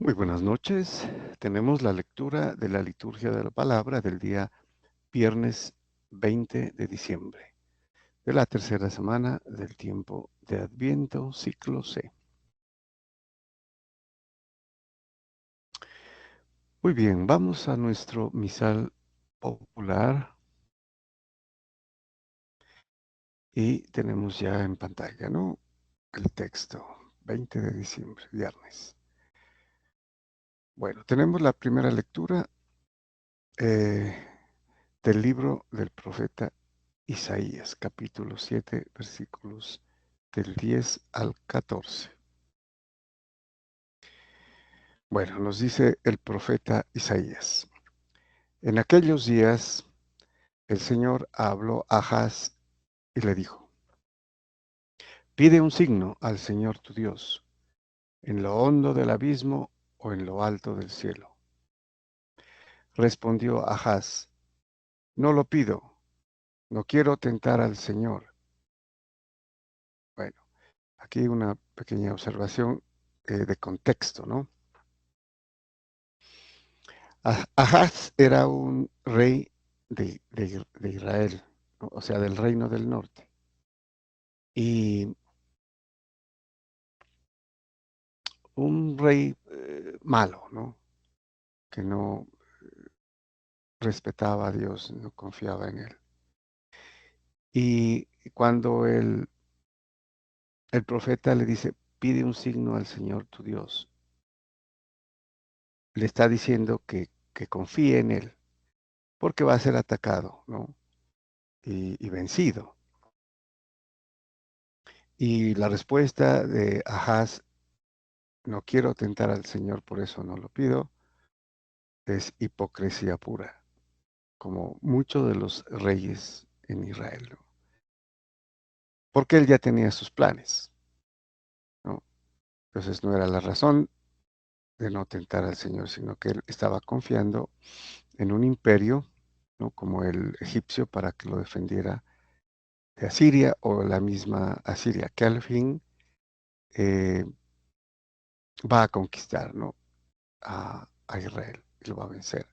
Muy buenas noches. Tenemos la lectura de la liturgia de la palabra del día viernes 20 de diciembre, de la tercera semana del tiempo de Adviento, ciclo C. Muy bien, vamos a nuestro misal popular y tenemos ya en pantalla, ¿no? El texto, 20 de diciembre, viernes. Bueno, tenemos la primera lectura eh, del libro del profeta Isaías, capítulo 7, versículos del 10 al 14. Bueno, nos dice el profeta Isaías. En aquellos días el Señor habló a Ahaz y le dijo, pide un signo al Señor tu Dios, en lo hondo del abismo o en lo alto del cielo. Respondió Ahaz, no lo pido, no quiero tentar al Señor. Bueno, aquí una pequeña observación de contexto, ¿no? Ahaz era un rey de Israel, ¿no? O sea, del reino del norte. Y un rey malo, ¿no? Que no respetaba a Dios, no confiaba en él. Y cuando el profeta le dice, pide un signo al Señor tu Dios, le está diciendo que confíe en él, porque va a ser atacado, ¿no? Y vencido. Y la respuesta de Ahaz, no quiero tentar al Señor, por eso no lo pido, es hipocresía pura, como muchos de los reyes en Israel, ¿no? Porque él ya tenía sus planes, ¿no? Entonces no era la razón de no tentar al Señor, sino que él estaba confiando en un imperio, ¿no? Como el egipcio, para que lo defendiera de Asiria o la misma Asiria, que al fin eh, va a conquistar, ¿no? A Israel y lo va a vencer.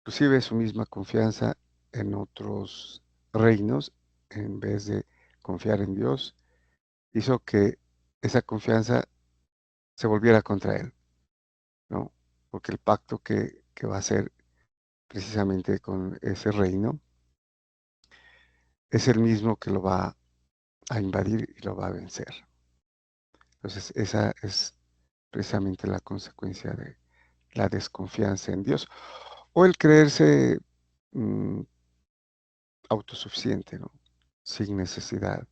Inclusive su misma confianza en otros reinos, en vez de confiar en Dios, hizo que esa confianza se volviera contra él, ¿no? Porque el pacto que va a hacer precisamente con ese reino es el mismo que lo va a invadir y lo va a vencer. Entonces, esa es precisamente la consecuencia de la desconfianza en Dios o el creerse mm, autosuficiente, ¿no? Sin necesidad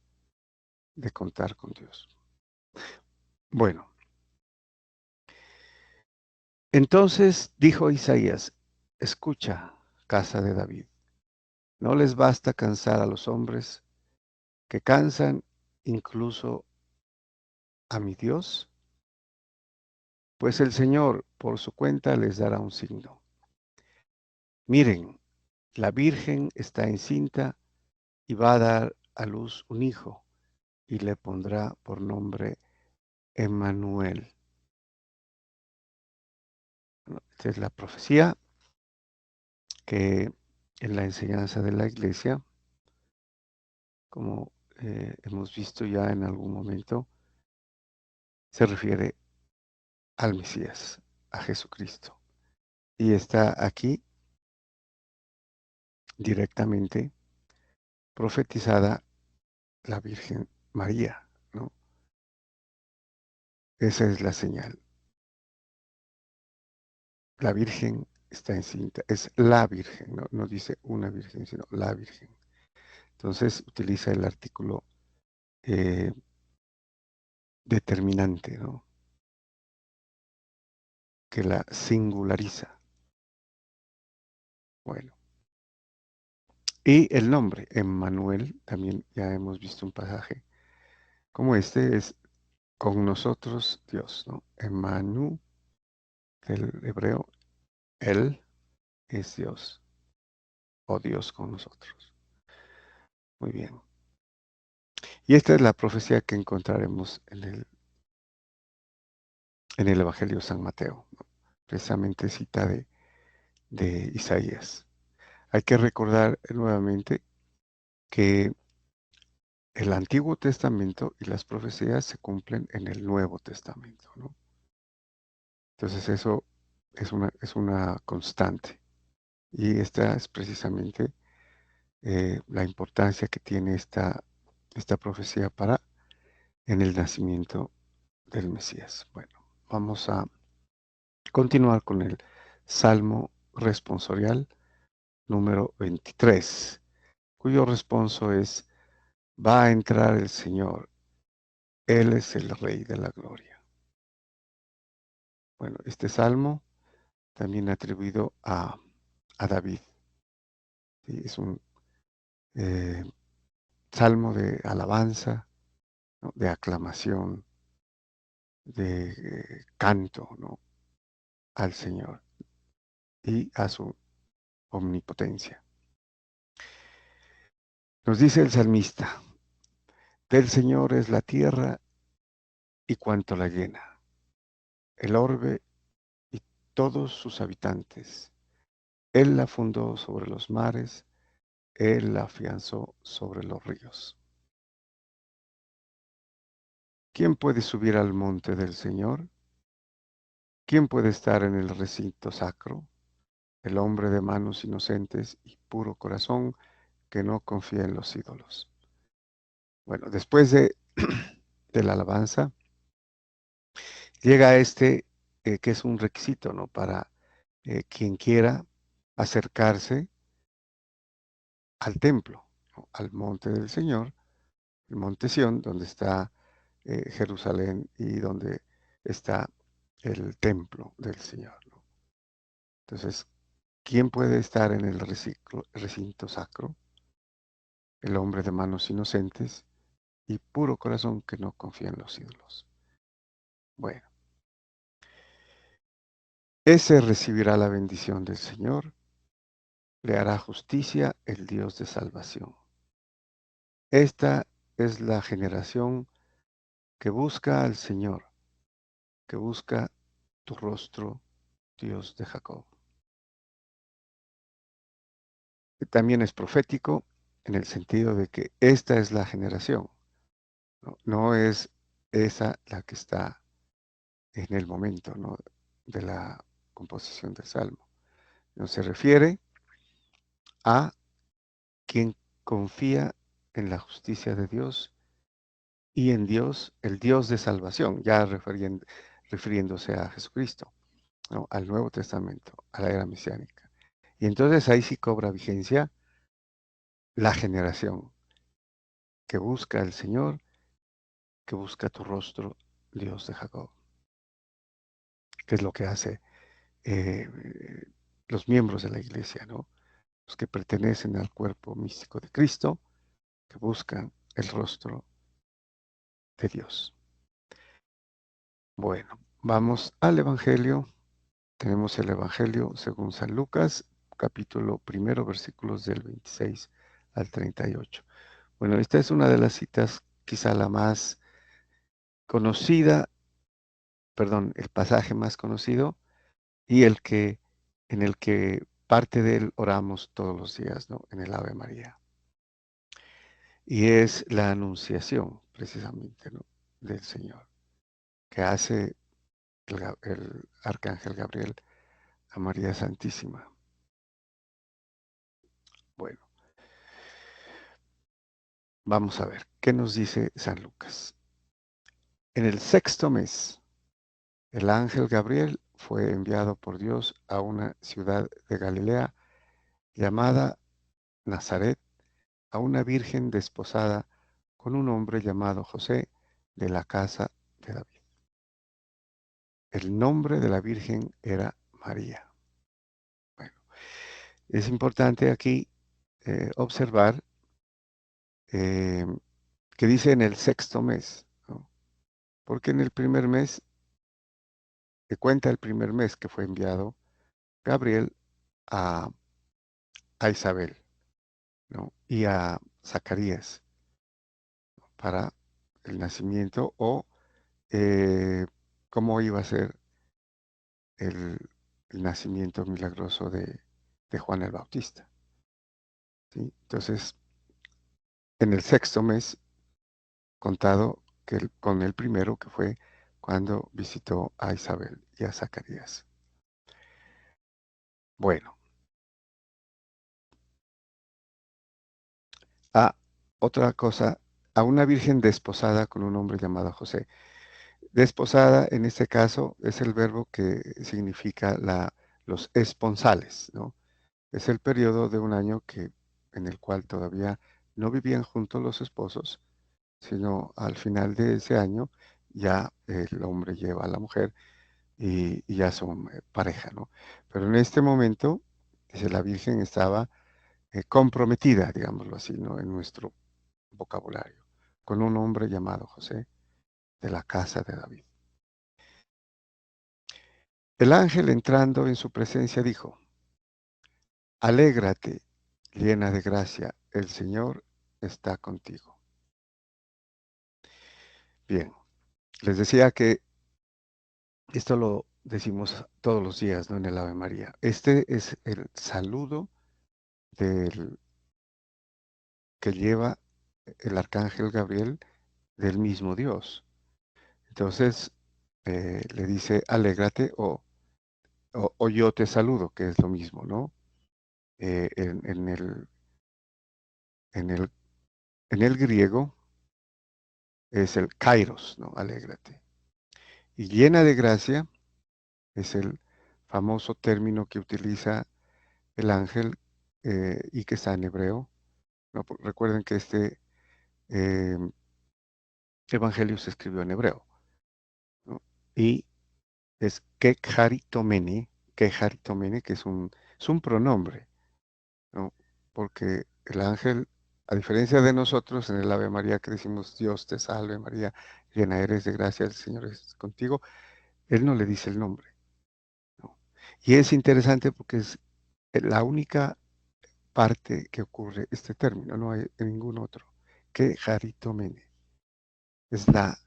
de contar con Dios. Bueno, entonces dijo Isaías, escucha, casa de David, no les basta cansar a los hombres que cansan incluso a mi Dios, pues el Señor por su cuenta les dará un signo. Miren, la Virgen está encinta y va a dar a luz un hijo y le pondrá por nombre Emmanuel. Bueno, esta es la profecía que en la enseñanza de la iglesia, como hemos visto ya en algún momento, se refiere al Mesías, a Jesucristo. Y está aquí directamente profetizada la Virgen María, ¿no? Esa es la señal. La Virgen está encinta, es la Virgen, ¿no? No dice una Virgen, sino la Virgen. Entonces utiliza el artículo eh, determinante, ¿no? Que la singulariza. Bueno, y el nombre, Emmanuel, también ya hemos visto un pasaje como este, es con nosotros Dios, ¿no? Emmanuel, del hebreo, Él es Dios, o Dios con nosotros. Muy bien. Y esta es la profecía que encontraremos en el Evangelio de San Mateo, ¿no? Precisamente cita de Isaías. Hay que recordar nuevamente que el Antiguo Testamento y las profecías se cumplen en el Nuevo Testamento, ¿no? Entonces eso es una constante. Y esta es precisamente la importancia que tiene esta profecía para en el nacimiento del Mesías. Bueno, vamos a continuar con el Salmo responsorial número 23, cuyo responso es, va a entrar el Señor, Él es el Rey de la Gloria. Bueno, este salmo también atribuido a David. ¿Sí? Es un eh, salmo de alabanza, ¿no? De aclamación, de canto, ¿no? Al Señor y a su omnipotencia. Nos dice el salmista, del Señor es la tierra y cuanto la llena, el orbe y todos sus habitantes. Él la fundó sobre los mares, Él la afianzó sobre los ríos. ¿Quién puede subir al monte del Señor? ¿Quién puede estar en el recinto sacro? El hombre de manos inocentes y puro corazón que no confía en los ídolos. Bueno, después de la alabanza, llega que es un requisito, ¿no? Para quien quiera acercarse al templo, ¿no? Al monte del Señor, el monte Sión, donde está Jerusalén y donde está el templo del Señor, ¿no? Entonces, ¿quién puede estar en el recinto sacro? El hombre de manos inocentes y puro corazón que no confía en los ídolos. Bueno, ese recibirá la bendición del Señor, le hará justicia el Dios de salvación. Esta es la generación que busca al Señor, que busca tu rostro, Dios de Jacob. También es profético en el sentido de que esta es la generación, no, no es esa la que está en el momento, ¿no? De la composición del Salmo. No se refiere a quien confía en la justicia de Dios y en Dios, el Dios de salvación, ya refiriéndose a Jesucristo, ¿no? Al Nuevo Testamento, a la era mesiánica. Y entonces ahí sí cobra vigencia la generación que busca al Señor, que busca tu rostro, Dios de Jacob, que es lo que hace eh, los miembros de la iglesia, ¿no? Los que pertenecen al cuerpo místico de Cristo, que buscan el rostro de Dios. Bueno, vamos al Evangelio. Tenemos el Evangelio según San Lucas, capítulo primero, versículos del 26 al 38. Bueno, esta es una de las citas, quizá la más conocida, perdón, el pasaje más conocido y en el que parte de él oramos todos los días, ¿no? En el Ave María. Y es la anunciación, precisamente, ¿no? Del Señor, que hace el arcángel Gabriel a María Santísima. Bueno, vamos a ver, ¿qué nos dice San Lucas? En el sexto mes, el ángel Gabriel fue enviado por Dios a una ciudad de Galilea llamada Nazaret, a una virgen desposada con un hombre llamado José de la casa de David. El nombre de la virgen era María. Bueno, es importante aquí observar eh, que dice en el sexto mes, ¿no? Porque en el primer mes, te cuenta el primer mes que fue enviado Gabriel a, a Isabel, ¿no? Y a Zacarías para el nacimiento o cómo iba a ser el, el nacimiento milagroso de Juan el Bautista. ¿Sí? Entonces, en el sexto mes, contado que con el primero, que fue cuando visitó a Isabel y a Zacarías. Bueno, a otra cosa, a una virgen desposada con un hombre llamado José. Desposada, en este caso, es el verbo que significa los esponsales, ¿no? Es el periodo de un año en el cual todavía no vivían juntos los esposos, sino al final de ese año ya el hombre lleva a la mujer y ya son pareja, ¿no? Pero en este momento, dice, la Virgen estaba comprometida, digámoslo así, ¿no? En nuestro vocabulario, con un hombre llamado José de la casa de David. El ángel entrando en su presencia dijo, alégrate, llena de gracia, el Señor está contigo. Bien, les decía que esto lo decimos todos los días, ¿no? En el Ave María. Este es el saludo del que lleva el arcángel Gabriel del mismo Dios. Entonces le dice, alégrate o yo te saludo, que es lo mismo, ¿no? En en el, en el griego es el kairos, ¿no? Alégrate. Y llena de gracia es el famoso término que utiliza el ángel y que está en hebreo, ¿no? Recuerden que este eh, evangelio se escribió en hebreo, ¿no? Y es kecharitomene, que es un pronombre, ¿no? Porque el ángel, a diferencia de nosotros en el Ave María que decimos Dios te salve María, llena eres de gracia, el Señor es contigo, él no le dice el nombre, ¿no? Y es interesante porque es la única parte que ocurre este término, no hay en ningún otro. Kecharitomene es la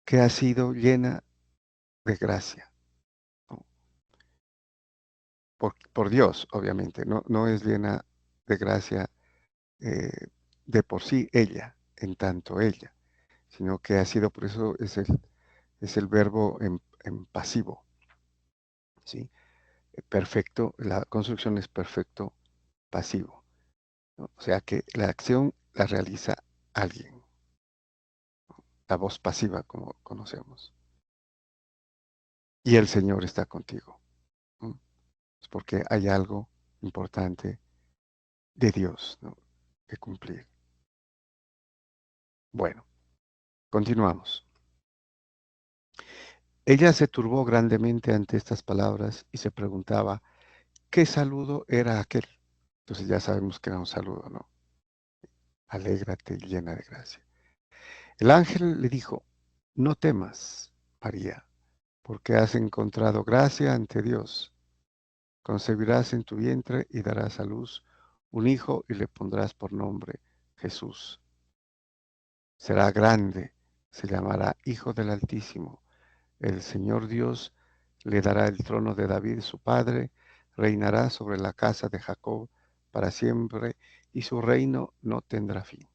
que ha sido llena de gracia, ¿no? Por Dios, obviamente, no es llena de gracia eh, de por sí ella, en tanto ella, sino que ha sido, por eso es el verbo en pasivo, ¿sí? Perfecto, la construcción es perfecto pasivo, ¿no? O sea que la acción la realiza alguien, la voz pasiva como conocemos, y el Señor está contigo, ¿no? Es porque hay algo importante de Dios, ¿no? Que cumplir. Bueno, continuamos. Ella se turbó grandemente ante estas palabras y se preguntaba, ¿qué saludo era aquel? Entonces ya sabemos que era un saludo, ¿no? Alégrate llena de gracia. El ángel le dijo, no temas, María, porque has encontrado gracia ante Dios. Concebirás en tu vientre y darás a luz un hijo y le pondrás por nombre Jesús. Será grande, se llamará Hijo del Altísimo. El Señor Dios le dará el trono de David su padre, reinará sobre la casa de Jacob para siempre y su reino no tendrá fin.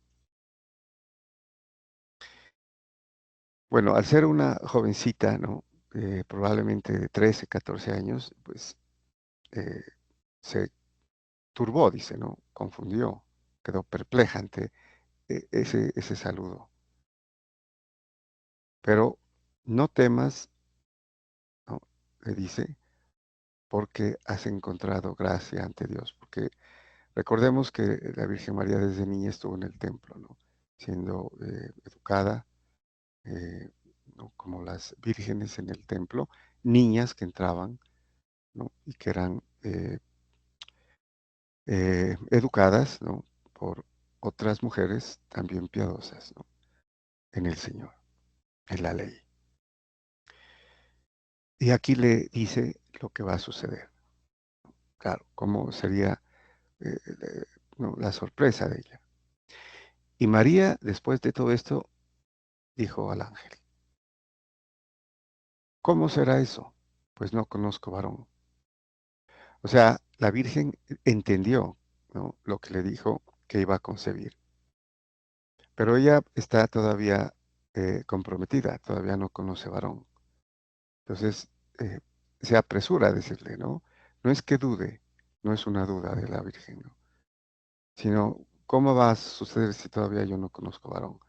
Bueno, al ser una jovencita, ¿no? Probablemente de 13, 14 años, pues eh, se turbó, dice, ¿no? Confundió, quedó perpleja ante ese saludo. Pero no temas, ¿no? Le dice, porque has encontrado gracia ante Dios, porque recordemos que la Virgen María desde niña estuvo en el templo, ¿no? Siendo educada, ¿no? Como las vírgenes en el templo, niñas que entraban, ¿no? Y que eran educadas, ¿no? Por otras mujeres también piadosas, ¿no? En el Señor, en la ley. Y aquí le dice lo que va a suceder. Claro, cómo sería no, la sorpresa de ella. Y María, después de todo esto, dijo al ángel, ¿Cómo será eso? Pues no conozco varón. O sea, la Virgen entendió, ¿no?, lo que le dijo que iba a concebir, pero ella está todavía comprometida, todavía no conoce varón. Entonces, eh, se apresura a decirle, ¿no? No es que dude, no es una duda de la Virgen, ¿no?, sino, ¿cómo va a suceder si todavía yo no conozco varón?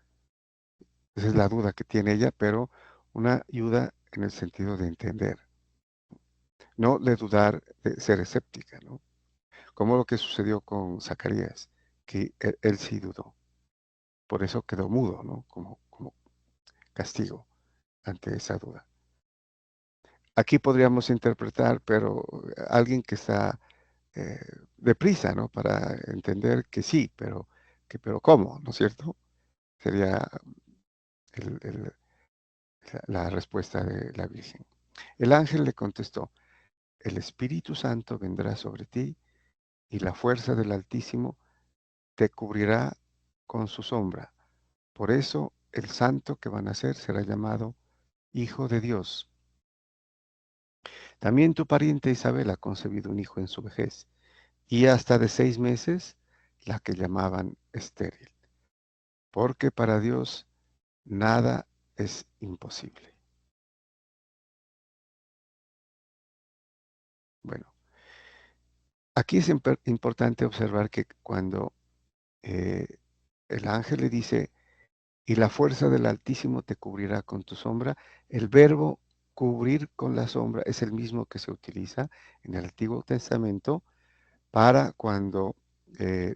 Esa es la duda que tiene ella, pero una ayuda en el sentido de entender, no de dudar, de ser escéptica, ¿no? Como lo que sucedió con Zacarías, que él sí dudó. Por eso quedó mudo, ¿no? Como castigo ante esa duda. Aquí podríamos interpretar, pero alguien que está eh, deprisa, ¿no? Para entender que sí, pero ¿cómo? ¿No es cierto? Sería el- el- la respuesta de la Virgen. El ángel le contestó, el Espíritu Santo vendrá sobre ti y la fuerza del Altísimo te cubrirá con su sombra. Por eso el santo que va a nacer será llamado Hijo de Dios. También tu pariente Isabel ha concebido un hijo en su vejez, y hasta de 6 meses la que llamaban estéril, porque para Dios nada es imposible. Bueno, aquí es importante observar que cuando eh, el ángel le dice, y la fuerza del Altísimo te cubrirá con tu sombra, el verbo cubrir con la sombra es el mismo que se utiliza en el Antiguo Testamento para cuando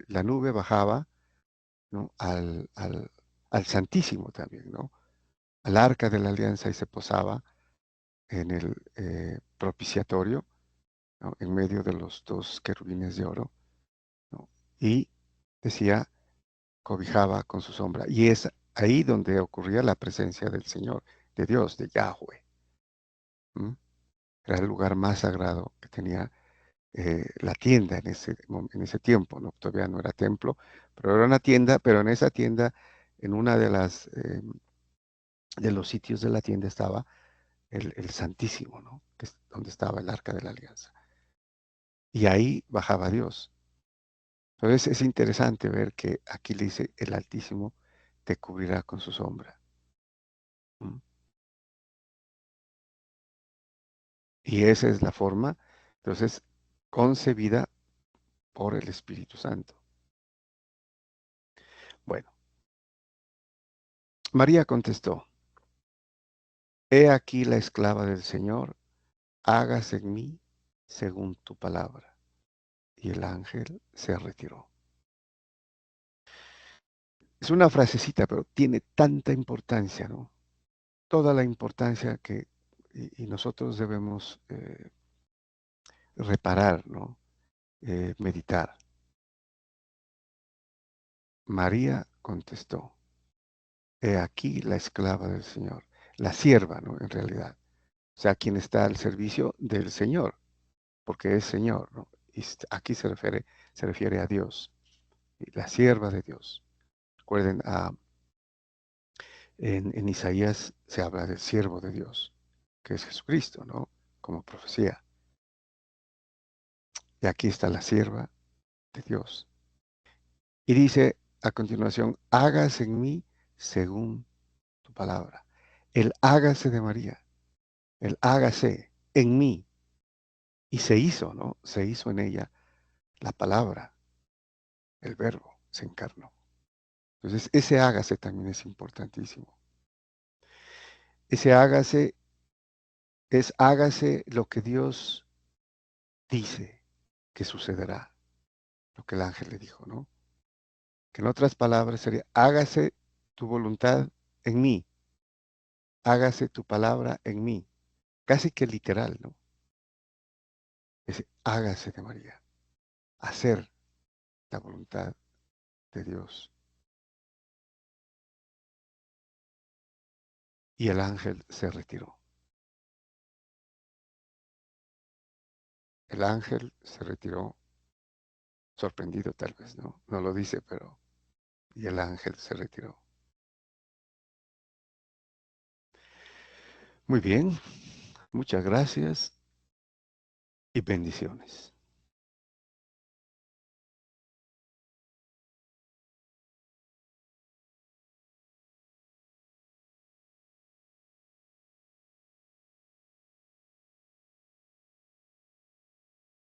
la nube bajaba, ¿no?, al Santísimo también, ¿no?, al arca de la alianza, y se posaba en el propiciatorio, ¿no?, en medio de los dos querubines de oro, ¿no?, y decía, cobijaba con su sombra. Y es ahí donde ocurría la presencia del Señor, de Dios, de Yahweh. ¿M? Era el lugar más sagrado que tenía la tienda en ese tiempo, ¿no? Todavía no era templo, pero era una tienda, pero en esa tienda, en una de las de los sitios de la tienda estaba el Santísimo, ¿no?, que es donde estaba el Arca de la Alianza. Y ahí bajaba Dios. Entonces es interesante ver que aquí le dice, el Altísimo te cubrirá con su sombra. ¿M? Y esa es la forma, entonces, concebida por el Espíritu Santo. Bueno, María contestó, he aquí la esclava del Señor, hágase en mí según tu palabra. Y el ángel se retiró. Es una frasecita, pero tiene tanta importancia, ¿no? Toda la importancia que y nosotros debemos reparar, ¿no? Meditar. María contestó, he aquí la esclava del Señor, la sierva, ¿no?, en realidad. O sea, quien está al servicio del Señor, porque es Señor, ¿no? Y aquí se refiere a Dios, y la sierva de Dios. Recuerden, en Isaías se habla del siervo de Dios, que es Jesucristo, ¿no?, como profecía. Y aquí está la sierva de Dios. Y dice a continuación, hágase en mí según tu palabra. El hágase de María, el hágase en mí. Y se hizo, ¿no? Se hizo en ella la palabra, el verbo, se encarnó. Entonces, ese hágase también es importantísimo. Ese hágase es hágase lo que Dios dice que sucederá, lo que el ángel le dijo, ¿no? Que en otras palabras sería, hágase tu voluntad en mí, hágase tu palabra en mí. Casi que literal, ¿no? Es hágase de María, hacer la voluntad de Dios. Y el ángel se retiró. El ángel se retiró, sorprendido tal vez, ¿no? No lo dice, pero... Y el ángel se retiró. Muy bien. Muchas gracias y bendiciones.